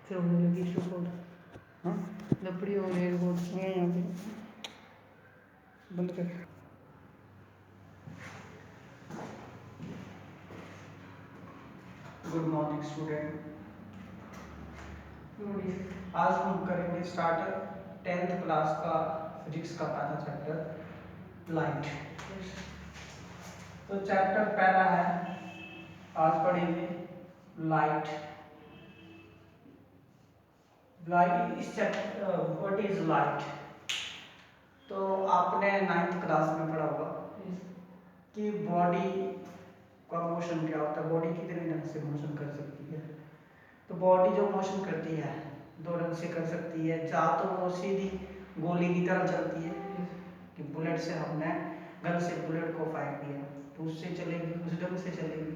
फिर होने लगी रिकॉर्ड। हाँ लपड़ी हो गई रिकॉर्ड। यहाँ पे बंद कर। Good morning student. आज हम करेंगे स्टार्ट 10th क्लास का फिजिक्स का पहला चैप्टर लाइट। तो चैप्टर पहला है, आज पढ़ेंगे लाइट। लाइट इस चैप्टर व्हाट इज लाइट। तो आपने 9th क्लास में पढ़ा होगा कि बॉडी का मोशन क्या होता है, बॉडी कितने ढंग से मोशन कर सकती है। तो बॉडी जो मोशन करती है दो ढंग से कर सकती है, या तो वो सीधी गोली की तरह चलती है कि बुलेट से हमने गन से बुलेट को फेंक दिया तो उससे चलेगी, उस ढंग से चलेगी।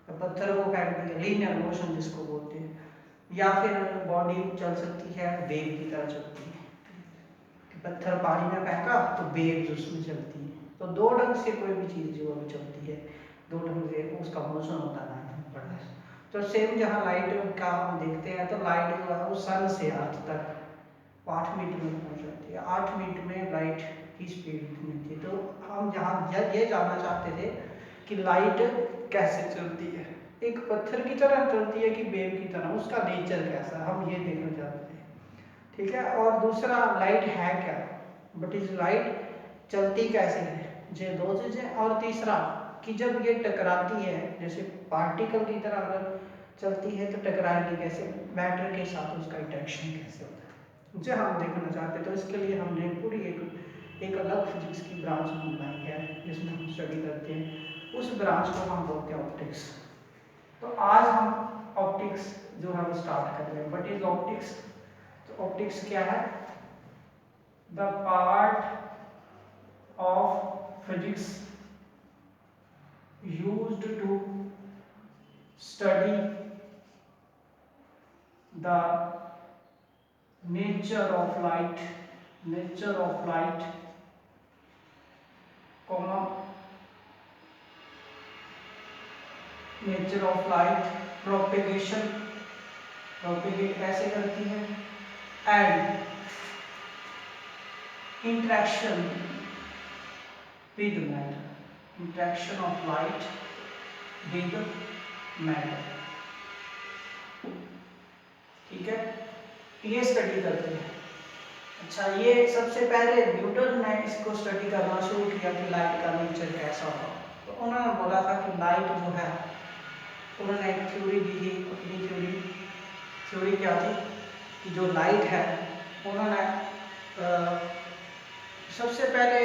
और पत्थर को फेंक दिया, लीनियर मोशन जिसको बोलते हैं। या फिर बॉडी चल सकती है वेव की तरह चलती है कि पत्थर पानी में फेंका तो वेव्स उसमें चलती है। तो दो ढंग से कोई भी चीज़ जो अभी चलती है, दो ढंग से उसका मोशन होता है ना बड़ा। तो सेम जहाँ लाइट का हम देखते हैं, तो लाइट जो है वो सन से अर्थ तक 8 मिनट में पहुँच जाती है। 8 मिनट में लाइट की स्पीड इतनी थी। तो हम जहाँ ये जानना चाहते थे कि लाइट कैसे चलती है, एक पत्थर की तरह चलती है कि वेव की तरह, उसका नेचर कैसा है, हम ये देखना चाहते थे। ठीक है। और दूसरा लाइट है क्या, बट इज लाइट चलती कैसे है, ये दो चीज़ें। और तीसरा कि जब ये टकराती है, जैसे पार्टिकल की तरह अगर चलती है तो टकराएगी कैसे, मैटर के साथ उसका इंटरेक्शन कैसे होता है, जो हम देखना चाहते हैं। तो इसके लिए हमने पूरी एक अलग फिजिक्स की ब्रांच बनाई है जिसमें हम स्टडी करते हैं। उस ब्रांच को हम बोलते हैं ऑप्टिक्स। तो आज हम ऑप्टिक्स जो है वो स्टार्ट कर रहे हैं। What is optics. तो ऑप्टिक्स क्या है, the part of physics used to study the nature of light, comma nature of light, propagation, propagate कैसे करती है, and interaction with matter, interaction of light with matter। ठीक है, ये स्टडी करते हैं। अच्छा, ये सबसे पहले न्यूटन ने इसको स्टडी करना शुरू किया कि लाइट का नेचर कैसा होगा। तो उन्होंने बोला था कि लाइट जो है, उन्होंने एक थ्योरी दी थी, अपनी थ्योरी क्या थी कि जो लाइट है, उन्होंने सबसे पहले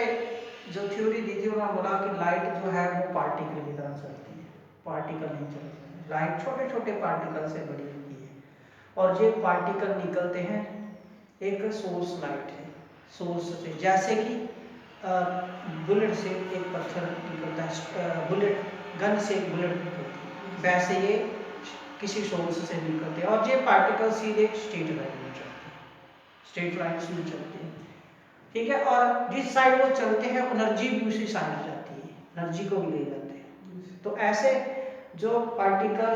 जो थ्योरी दी थी, उन्होंने बोला कि लाइट जो है वो पार्टिकल की तरह चलती है, पार्टिकल नहीं चलती है। लाइट छोटे छोटे पार्टिकल से बनी होती है और ये पार्टिकल निकलते हैं एक सोर्स लाइट है, सोर्स से। जैसे कि बुलेट से एक पत्थर निकलता है, बुलेट गन से एक बुलेट निकलती है, वैसे ये किसी सोर्स से निकलते हैं। और ये पार्टिकल सीधे स्ट्रेट लाइन में चलते हैं, स्ट्रेट लाइन में चलते हैं। ठीक है। और जिस साइड वो चलते हैं एनर्जी भी उसी साइड जाती है, एनर्जी को भी ले जाते हैं। तो ऐसे जो पार्टिकल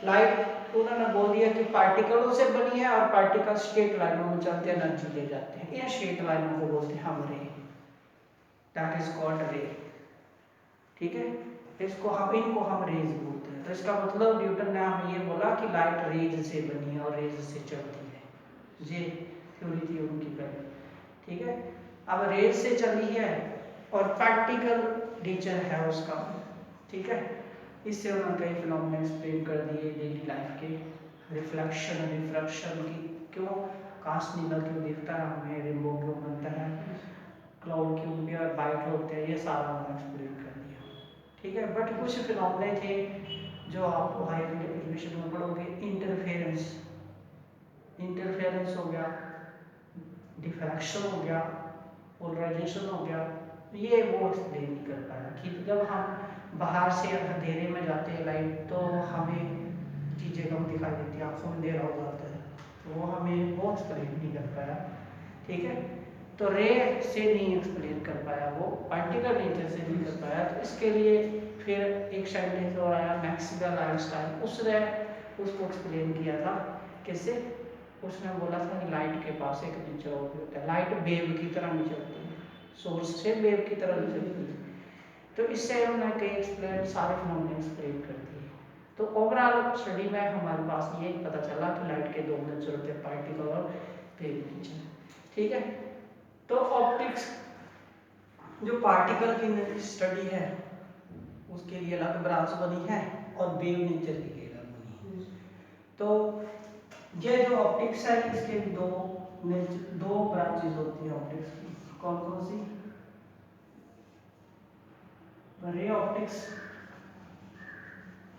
लाइट, उन्होंने बोल दिया कि पार्टिकलों से बनी है और पार्टिकल स्ट्रेट लाइनों में चलते हैं, एनर्जी ले जाते हैं। इन स्ट्रेट लाइनों को बोलते हैं हम रे, दैट इज कॉल्ड रे। ठीक है, इनको हम रेज बोलते हैं। तो इसका मतलब न्यूटन ने हमें ये बोला कि लाइट रेज से बनी है और रेज से चलती है। ये थ्योरी थी उनकी पहले। ठीक है, अब रेज से चली है और प्रैक्टिकल नेचर है उसका। ठीक है, इससे उन्होंने कई फिनोमेना एक्सप्लेन कर दिए डेली लाइफ के, रिफ्रैक्शन की, क्यों कांच नीला क्यों दिखता है हमें, रेनबो क्यों बनता है, क्लाउड क्यों भी और वाइट होते हैं, ये सारा उन्होंने एक्सप्लेन कर दिया। ठीक है, बट कुछ फिनोमेना थे जो आप हायर एजुकेशन में पढ़ोगे। इंटरफेरेंस हो गया, डिफ्रैक्शन हो गया, पोलराइजेशन हो गया, ये वो एक्सप्लेन नहीं कर पाया कि जब हम बाहर से अंधेरे में जाते हैं लाइट, तो हमें चीज़ें कम दिखाई देती है, आंखों में अंधेरा हो जाता है, तो वो हमें वो एक्सप्लेन नहीं कर पाया। ठीक है, तो रे से नहीं एक्सप्लेन कर पाया, वो पार्टिकल नेचर से नहीं कर पाया। तो इसके लिए फिर एक साइंटिस्ट और आया, मैक्सवेल आइंस्टाइन, उसने उसको एक्सप्लेन किया था। कैसे, उसने बोला था कि लाइट के पास एक नेचर और भी होता है, लाइट वेव की तरह नहीं चलती है, सोर्स से वेव की तरह नहीं चलती है। तो इससे उन्होंने कई एक्सप्लेन सारे फिनोमेना एक्सप्लेन कर दिए। तो ओवरऑल स्टडी में हमारे पास ये पता चला कि लाइट के दो नेचर होते हैं, पार्टिकल और वेव नेचर। ठीक है, तो ऑप्टिक्स जो पार्टिकल की स्टडी है उसके लिए अलग ब्रांच बनी है और वेव नेचर के लिए अलग बनी है। तो ये जो ऑप्टिक्स है इसके दो ब्रांचेस होती है ऑप्टिक्स की। कौन कौन सी? रे ऑप्टिक्स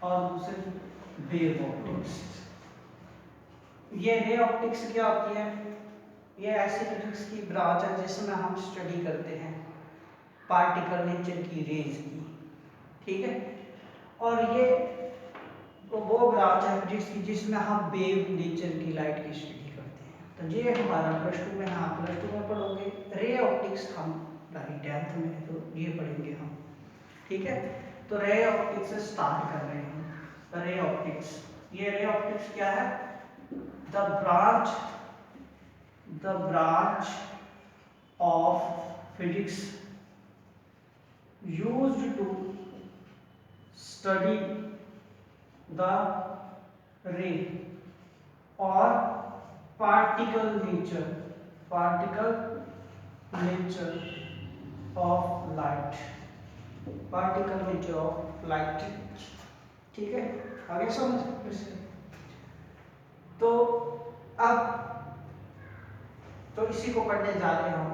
और दूसरी वेव ऑप्टिक्स। ये रे ऑप्टिक्स क्या होती है? ये ऐसी फिजिक्स की ब्रांच है जिसमें हम स्टडी करते हैं पार्टिकल नेचर की रेज की। ठीक है, और ये वो ब्रांच है फिजिक्स की जिसमें हम वेव नेचर की लाइट की स्टडी करते हैं। तो ये हमारा +2 में, हाँ +2 में पढ़ोगे। रे ऑप्टिक्स हम 10th में, तो ये पढ़ेंगे हम। ठीक है, तो रे ऑप्टिक्स से स्टार्ट कर रहे हैं हम। रे ऑप्टिक्स, ये रे ऑप्टिक्स क्या है? The branch of physics used to study the ray or particle nature of light, particle nature of light। ठीक है, आगे समझ। तो अब तो इसी को पढ़ने जा रहे हैं हम।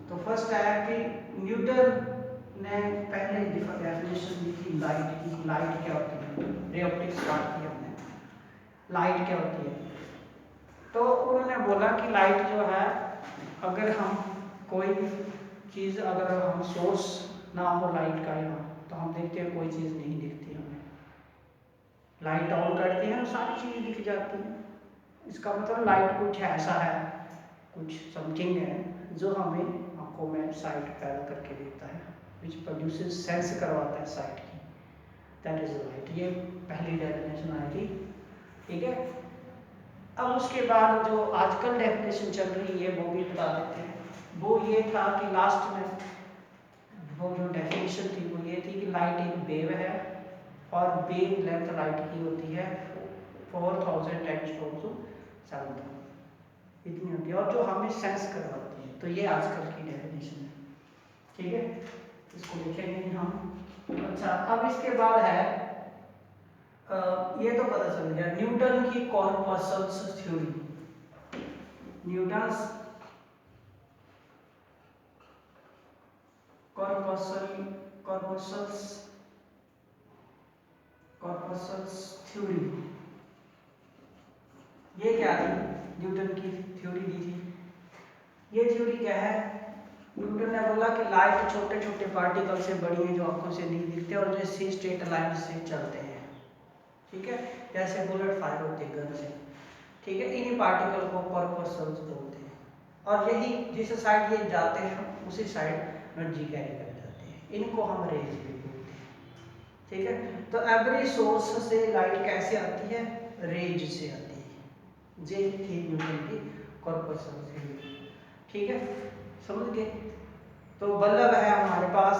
तो फर्स्ट है कि न्यूटन ने पहले डेफिनेशन दी थी लाइट की। लाइट क्या होती है? रे ऑप्टिक्स स्टार्ट की हमने, लाइट क्या होती है? तो उन्होंने बोला कि लाइट जो है, अगर हम कोई चीज़, अगर हम सोर्स ना हो लाइट का यहाँ, तो हम देखते हैं कोई चीज़ नहीं दिखती हमें। लाइट ऑन करते हैं सारी चीज़ें दिख जाती हैं। इसका मतलब लाइट कुछ ऐसा है, कुछ समथिंग है जो हमें आंखों में साइट पैदा करके देता है, विच प्रोड्यूसेस सेंस करवाता है साइट की, दैट इज लाइट। ये पहली डेफिनेशन आई थी। ठीक है, अब उसके बाद जो आजकल डेफिनेशन चल रही है वो भी बता देते हैं। वो ये था कि लास्ट में वो जो डेफिनेशन थी वो ये थी कि लाइट एक वेव है और वेव लेंथ लाइट की होती है 4000 × 10⁻⁷ इतनी होती है, और जो हमें सेंस करवाती है। तो ये आजकल की डेफिनेशन है। ठीक है, इसको लिखेंगे हम। अच्छा, अब इसके बाद है ये तो पता चल गया न्यूटन की कॉर्पस्कल्स थ्योरी। न्यूटन्स कॉर्पस्कल्स थ्योरी, ये क्या थी? न्यूटन की थ्योरी दी थी। ये थ्योरी क्या है? न्यूटन ने बोला कि लाइट छोटे छोटे पार्टिकल से बड़ी है जो आंखों से नहीं दिखते और जैसे स्ट्रेट लाइन से चलते हैं। ठीक है, जैसे बुलेट फायर होते हैं गन से। ठीक है, इन्हीं पार्टिकल को कॉर्पस्कल्स बोलते हैं, और यही जिस साइड ये जाते हैं उसी साइड एनर्जी कैरी कर जाते हैं। इनको हम रेज भी बोलते हैं। ठीक है, तो एवरी सोर्स से लाइट कैसे आती है? रेज से आती है। ये थी न्यूटन की कॉर्पस्कल्स थ्योरी। ठीक है, समझ गए? तो बल्ब है हमारे पास,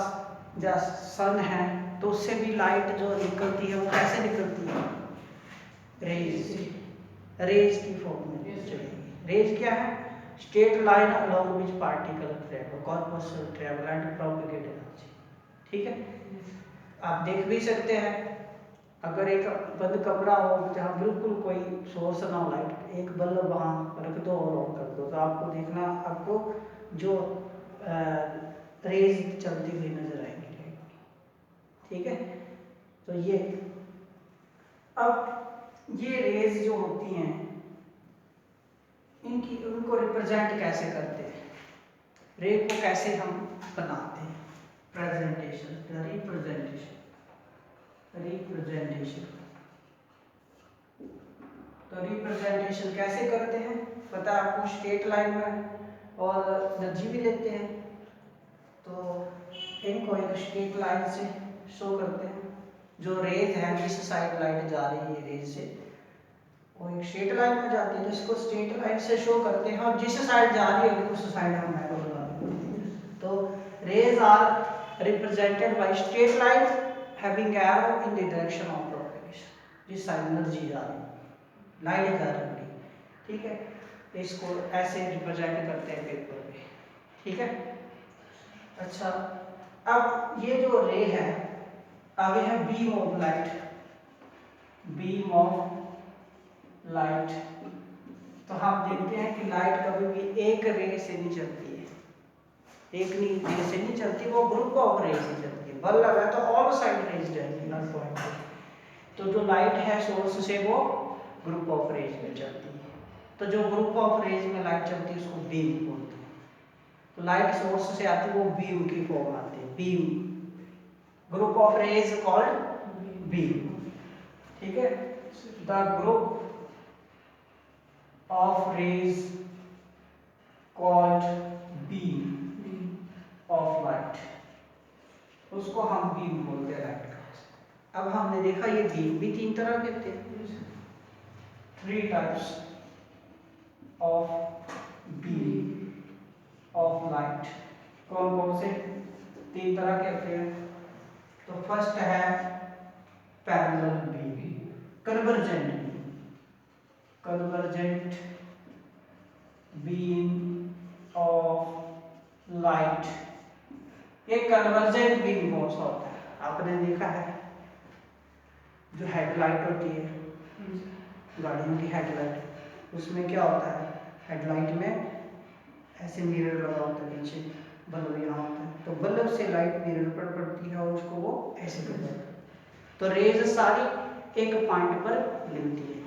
या सन है, तो उससे भी लाइट जो निकलती है वो कैसे निकलती है? रेज से, रेज की फॉर्म में चलेगी। रेज क्या है? Straight line along which particle travel, corpuscle travel and propagate energy. ठीक है, आप देख भी सकते हैं, अगर एक बंद कमरा हो जहाँ बिल्कुल कोई सोर्स ना हो लाइट, एक बल्ब वहाँ रख दो और ऑन कर दो, तो आपको देखना, आपको जो रेज चलती हुई नजर आएंगी। ठीक है, तो ये अब ये रेज जो होती हैं उनको रिप्रेजेंट कैसे करते हैं? रे को कैसे हम बनाते हैं? Presentation, representation. तो रिप्रेजेंटेशन कैसे करते हैं? पता है आपको, स्ट्रेट लाइन में और एनर्जी भी लेते हैं। तो इनको एक स्ट्रेट लाइन से शो करते हैं। जो रेज है, जिस साइड लाइट जा रही है रेज से, वो एक स्ट्रेट लाइन में जाती है, तो इसको स्ट्रेट लाइन से शो करते हैं और जिस साइड जा रही होगी उस साइड हम एरो लगा देंगे। तो rays are represented by straight line having arrow in the direction of propagation, जिस साइड एनर्जी जा रही है, लाइट जा रही है, ठीक है। इसको ऐसे रिप्रेजेंट करते हैं पेपर पे, ठीक है। अच्छा, अब ये जो रे है, आगे है beam of light, beam of light. तो हम देखते हैं कि लाइट कभी भी एक रे से नहीं चलती है, एक नहीं रे से नहीं चलती, वो ग्रुप ऑफ रे से चलती है। बल्ब है तो ऑल साइड रेज जाएगी हर पॉइंट पे, तो जो लाइट है सोर्स से वो ग्रुप ऑफ रेज में चलती है। तो जो ग्रुप ऑफ रेज में लाइट चलती है उसको बीम बोलते हैं। तो लाइट सोर्स से आती है वो बीम की फॉर्म आती है, beam, group of rays called beam, ठीक है। The group of rays called beam of light, उसको हम बीम बोलते हैं लाइट का। अब हमने देखा ये बीम भी तीन तरह के थे, 3 types of beam of light. कौन कौन से? 3 तरह के होते हैं। तो फर्स्ट है parallel beam, convergent beam, convergent beam of light. ये कन्वर्जेंट बीम कौन सा होता है? आपने देखा है जो हेडलाइट होती है गाड़ियों की हेडलाइट, उसमें क्या होता है, हेडलाइट में ऐसे मिरर लगा होता है, पीछे बल्ब यहाँ होता है, तो बल्ब से लाइट मिरर पर पड़ती है और उसको वो ऐसे कर देता है, तो रेज सारी एक पॉइंट पर मिलती है।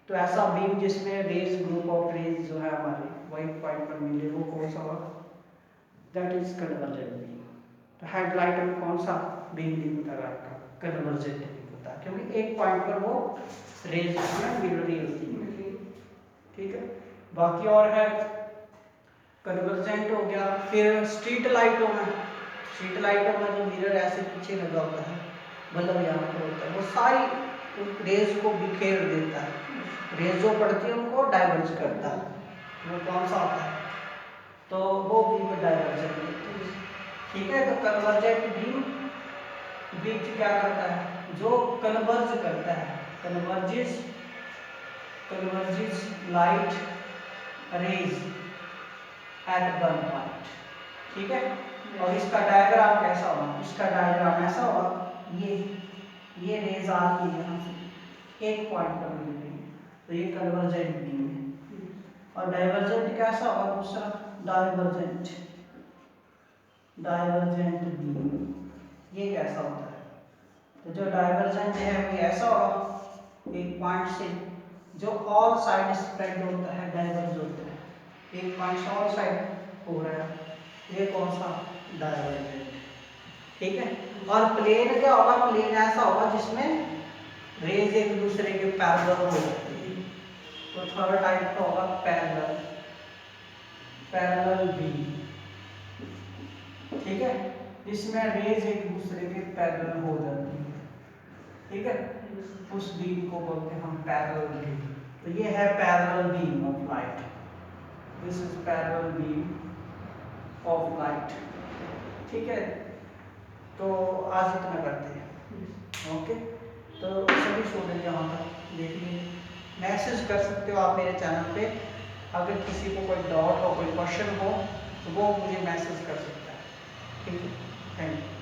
तो ऐसा बीम जिसमें रेज, ग्रुप ऑफ रेज जो है हमारे वो एक पॉइंट पर मिले, वो कौन सा होगा? That is convergent beam. तो हेडलाइट में कौन सा बीम दिखता है? लाइट का कन्वर्जेंट बीम होता है, क्योंकि एक पॉइंट पर वो रेज में मिल रही होती है, ठीक है। बाकी और है, कन्वर्जेंट हो गया। फिर स्ट्रीट लाइटों में, स्ट्रीट लाइटों में जो मिरर ऐसे पीछे लगा होता है, बल्ब यहाँ पर होता है, वो सारी रेज को बिखेर देता है, रेज जो पड़ती है उनको डाइवर्ज करता है, वो कौन सा होता है? तो वो बीम डाइवर्जेंट होती है, ठीक है। तो कन्वर्जेंट बीम क्या करता है? जो कन्वर्ज करता है, converges light rays at one point, ठीक है। और इसका डायग्राम कैसा होगा? इसका डायग्राम ऐसा होगा, ये रेज आ रही है यहाँ से एक पॉइंट पर मिल रही है, तो ये कन्वर्जेंट बीम है। और डाइवर्जेंट कैसा होगा? दूसरा डाइवर्जेंट, डाइवर्जेंट बीम ये कैसा होता है? तो जो डाइवर्जेंट है वो ऐसा होगा, एक पॉइंट से जो ऑल साइड स्प्रेड होता है, डाइवर्ज होता है, एक पॉइंट से ऑल साइड हो रहा है, ये कौन सा? डाइवर्जेंट, ठीक है। और प्लेन क्या होगा? प्लेन ऐसा होगा जिसमें रेज एक दूसरे के पैरेलल हो जाती है, तो थर्ड टाइप का होगा पैरेलल, पैरेलल बीम, ठीक है, इसमें रेज एक दूसरे के पैरेलल हो जाती है, ठीक है। उस बीम को बोलते हैं हम पैरेलल बीम। तो ये है parallel beam of light, this is parallel beam of light, ठीक है। तो आज इतना करते हैं, ओके। तो सभी स्टूडेंट यहाँ तक देखिए, मैसेज कर सकते हो आप मेरे चैनल पे, अगर किसी को कोई डाउट हो, कोई क्वेश्चन हो तो वो मुझे मैसेज कर सकता है, ठीक है। Thank you.